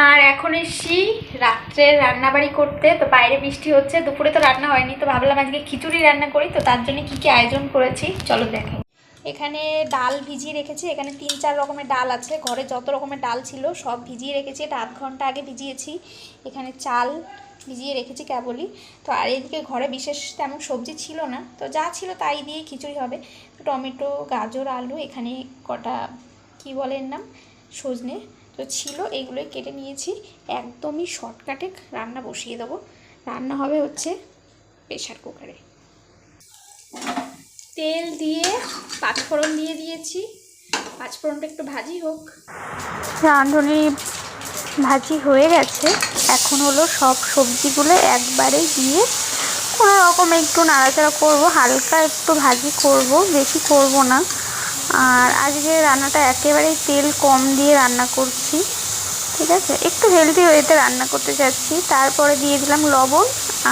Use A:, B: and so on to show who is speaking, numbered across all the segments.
A: আর এখন এসছি রাত্রে রান্নাবাড়ি করতে। তো বাইরে বৃষ্টি হচ্ছে, দুপুরে তো রান্না হয়নি, তো ভাবলাম আজকে খিচুড়ি রান্না করি। তো তার জন্য কি কি আয়োজন করেছি চলো দেখাই। এখানে ডাল ভিজিয়ে রেখেছি, এখানে 3-4 রকমের ডাল আছে, ঘরে যত রকমের ডাল ছিল সব ভিজিয়ে রেখেছি, এটা আধ ঘন্টা আগে ভিজিয়েছি। এখানে চাল ভিজিয়ে রেখেছি কেবলই। তো আর এদিকে ঘরে বিশেষ তেমন সবজি ছিল না, তো যা ছিল তাই দিয়ে খিচুড়ি হবে। টমেটো, গাজর, আলু, এখানে কটা কি বলে এর নাম, সজনে তো ছিল, এইগুলোই কেটে নিয়েছি। একদমই শর্টকাটে রান্না বসিয়ে দেবো। রান্না হবে হচ্ছে প্রেশার কুকারে। তেল দিয়ে পাঁচফোড়ন দিয়ে দিয়েছি, পাঁচফোড়নটা একটু ভাজি হোক। রাঁধুনি ভাজি হয়ে গেছে, এখন হলো সব সবজিগুলো একবারে দিয়ে কোনো রকম একটু নাড়াচাড়া করব, হালকা একটু ভাজি করব, বেশি করব না। আর আজকে রান্নাটা একেবারেই তেল কম দিয়ে রান্না করছি, ঠিক আছে, একটু হেলদি ওয়েতে রান্না করতে চাচ্ছি। তারপরে দিয়ে দিলাম লবণ,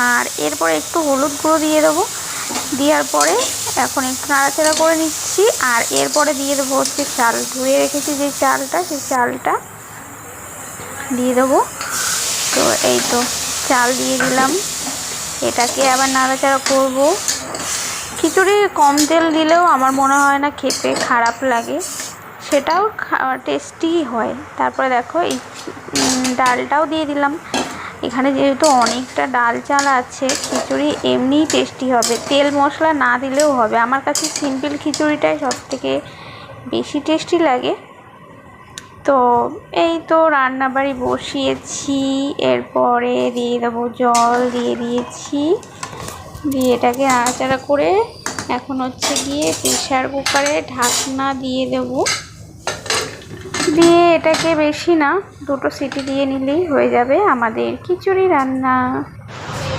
A: আর এরপরে একটু হলুদ গুঁড়ো দিয়ে দেবো। দেওয়ার পরে এখন একটু নাড়াচাড়া করে নিচ্ছি। আর এরপরে দিয়ে দেবো হচ্ছে চাল, ধুয়ে রেখেছি যে চালটা, সেই চালটা দিয়ে দেবো। তো এই তো চাল দিয়ে দিলাম, এটাকে আবার নাড়াচাড়া করব। খিচুড়ি কম তেল দিলেও আমার মনে হয় না খেতে খারাপ লাগে, সেটাও টেস্টি হয়। তারপরে দেখো এই ডালটাও দিয়ে দিলাম। এখানে যেহেতু অনেকটা ডাল চাল আছে, খিচুড়ি এমনিই টেস্টি হবে, তেল মশলা না দিলেও হবে। আমার কাছে সিম্পল খিচুড়িটাই সবথেকে বেশি টেস্টি লাগে। তো এই তো রান্নাবাড়ি বসিয়েছি, এরপরে দিয়ে দেবো জল, দিয়ে দিয়েছি, দিয়ে এটাকে নাড়াচাড়া করে এখন হচ্ছে গিয়ে প্রেশার কুকারে ঢাকনা দিয়ে দেব। দিয়ে এটাকে বেশি না, 2টো সিটি দিয়ে নিলেই হয়ে যাবে আমাদের খিচুড়ি রান্না।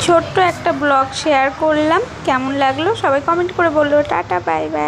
A: ছোট্ট একটা ব্লগ শেয়ার করলাম, কেমন লাগলো সবাই কমেন্ট করে বললো। Tata, bye bye.